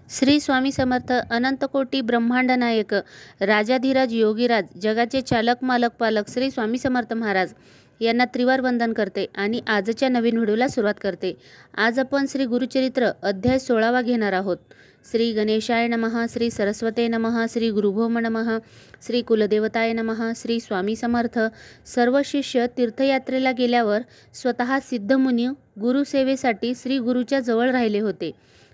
श्री स्वामी समर्थ. अनंतकोटी ब्रह्मांड नायक राजाधिराज योगीराज जगाचे चालक मालक पालक श्री स्वामी समर्थ महाराज यांना त्रिवार वंदन करते आणि आजच्या नवीन व्हिडिओला सुरुवात करते. आज आपण श्री गुरुचरित्र अध्याय 16वा घेणार आहोत. श्री गणेशाय नमः, श्री सरस्वते नमः, श्री गुरुभौम नमः, श्री कुलदेवताय नमः. श्री स्वामी समर्थ. सर्व शिष्य तीर्थयात्रेला गेल्यावर स्वतः सिद्धमुनी गुरुसेवेसाठी श्री गुरुच्या जवळ राहिले होते.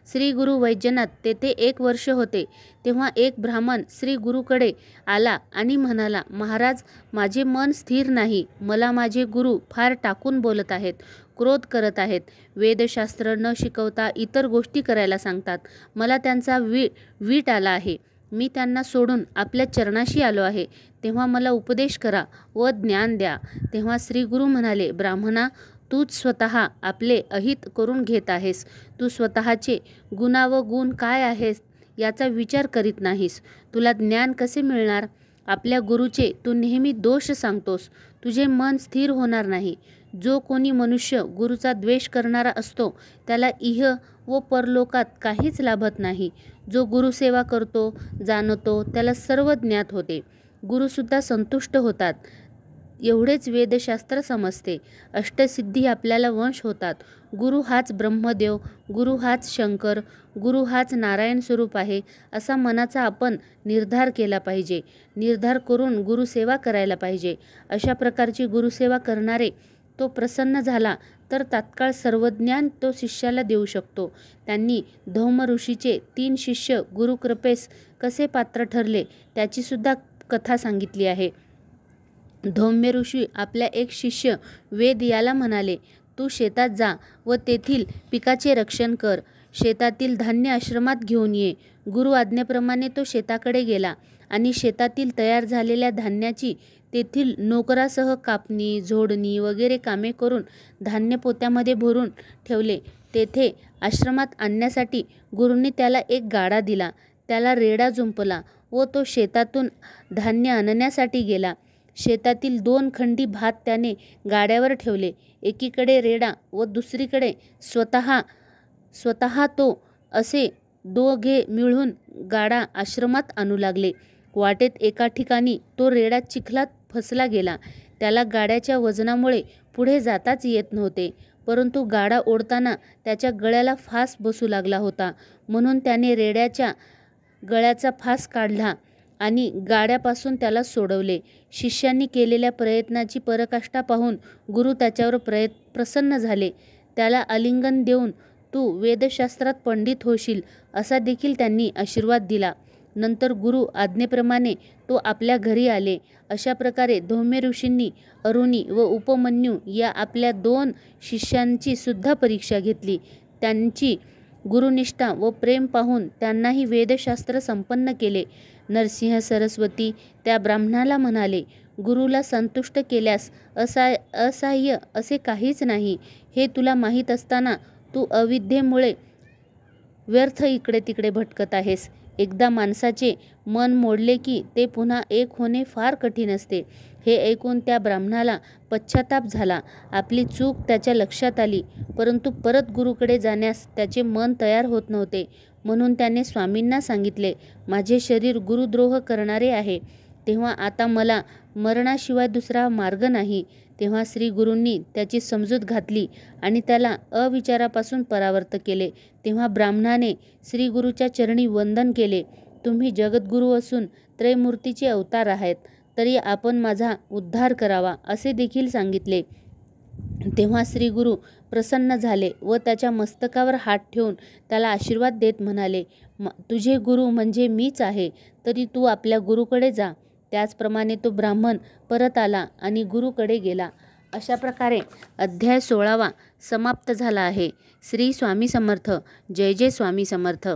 श्री गुरु वैजनाथ तेथे 1 वर्ष होते तेव्हा एक ब्राह्मण श्री गुरुकडे आला आणि म्हणाला, महाराज, माझे मन स्थिर नाही. मला माझे गुरु फार टाकून बोलत आहेत, क्रोध करत आहेत, वेदशास्त्र न शिकवता इतर गोष्टी करायला सांगतात. मला त्यांचा वीट आला आहे. मी त्यांना सोडून आपल्या चरणाशी आलो आहे. तेव्हा मला उपदेश करा व ज्ञान द्या. तेव्हा श्री गुरु म्हणाले, ब्राह्मणा, तूच स्वतः आपले अहित करून घेत आहेस. तू स्वतःचे गुणा व गुण काय आहेस याचा विचार करीत नाहीस. तुला ज्ञान कसे मिळणार? आपल्या गुरुचे तू नेहमी दोष सांगतोस. तुझे मन स्थिर होणार नाही. जो कोणी मनुष्य गुरुचा द्वेष करणारा असतो त्याला इह व परलोकात काहीच लाभत नाही. जो गुरुसेवा करतो, जाणतो, त्याला सर्व ज्ञात होते. गुरुसुद्धा संतुष्ट होतात. एवढेच वेदशास्त्र समजते. अष्टसिद्धी आपल्याला वंश होतात. गुरु हाच ब्रह्मदेव, गुरु हाच शंकर, गुरु हाच नारायण स्वरूप आहे असा मनाचा आपण निर्धार केला पाहिजे. निर्धार करून गुरुसेवा करायला पाहिजे. अशा प्रकारची गुरुसेवा करणारे तो प्रसन्न झाला तर तात्काळ सर्व ज्ञान तो शिष्याला देऊ शकतो. त्यांनी धौम ऋषीचे 3 शिष्य गुरुकृपेस कसे पात्र ठरले त्याची सुद्धा कथा सांगितली आहे. धौम्य ऋषी आपल्या एक शिष्य वेद याला म्हणाले, तू शेतात जा व तेथील पिकाचे रक्षण कर. शेतातील धान्य आश्रमात घेऊन ये. गुरु आज्ञेप्रमाणे तो शेताकडे गेला आणि शेतातील तयार झालेल्या धान्याची तेथील नोकरासह कापणी, झोडणी वगैरे कामे करून धान्य पोत्यामध्ये भरून ठेवले. तेथे आश्रमात आणण्यासाठी गुरूंनी त्याला एक गाडा दिला. त्याला रेडा जुंपला व तो शेतातून धान्य आणण्यासाठी गेला. शेतातील 2 खंडी भात त्याने गाड्यावर ठेवले. एकीकडे रेडा व दुसरीकडे स्वतः तो असे दोघे मिळून गाडा आश्रमात आणू लागले. वाटेत एका ठिकाणी तो रेडा चिखलात फसला गेला. त्याला गाड्याच्या वजनामुळे पुढे जाताच येत नव्हते. परंतु गाडा ओढताना त्याच्या गळ्याला फास बसू लागला होता. म्हणून त्याने रेड्याच्या गळ्याचा फास काढला आणि गाड्यापासून त्याला सोडवले. शिष्यांनी केलेल्या प्रयत्नाची पराकाष्ठा पाहून गुरु त्याच्यावर प्रसन्न झाले. त्याला आलिंगन देऊन तू वेदशास्त्रात पंडित होशील असा देखील त्यांनी आशीर्वाद दिला. नंतर गुरु आज्ञेप्रमाणे तो आपल्या घरी आले. अशा प्रकारे धौम्य ऋषींनी अरुणी व उपमन्यू या आपल्या 2 शिष्यांची सुद्धा परीक्षा घेतली. त्यांची गुरुनिष्ठा व प्रेम पाहून त्यांनाही वेदशास्त्र संपन्न केले. नरसिंह सरस्वती त्या ब्राह्मणाला म्हणाले, गुरुला संतुष्ट केल्यास असहाय्य असे काहीच नाही. हे तुला माहीत असताना तू अविद्येमुळे व्यर्थ इकडे तिकडे भटकत आहेस. एकदा माणसाचे मन मोडले की ते पुन्हा एक होणे फार कठीण असते. हे ऐकून त्या ब्राह्मणाला पश्चाताप झाला. आपली चूक त्याच्या लक्षात आली. परंतु परत गुरुकडे जाण्यास त्याचे मन तयार होत नव्हते. म्हणून त्याने स्वामींना सांगितले, माझे शरीर गुरुद्रोह करणारे आहे. तेव्हा आता मला मरणाशिवाय दुसरा मार्ग नाही. तेव्हा श्री गुरूंनी त्याची समजूत घातली आणि त्याला अविचारापासून परावर्त केले. तेव्हा ब्राह्मणाने श्री गुरुच्या चरणी वंदन केले. तुम्ही जगद्गुरू असून त्रयमूर्तीचे अवतार आहेत, तरी आपण माझा उद्धार करावा असे देखील सांगितले. तेव्हा श्री गुरु प्रसन्न झाले व त्याच्या मस्तकावर हात ठेवून त्याला आशीर्वाद देत म्हणाले, तुझे गुरु म्हणजे मीच आहे, तरी तू आपल्या गुरुकडे जा. त्याचप्रमाणे तो ब्राह्मण परत आला आणि गुरुकडे गेला. अशा प्रकारे अध्याय 16वा समाप्त झाला आहे. श्री स्वामी समर्थ. जय जय स्वामी समर्थ.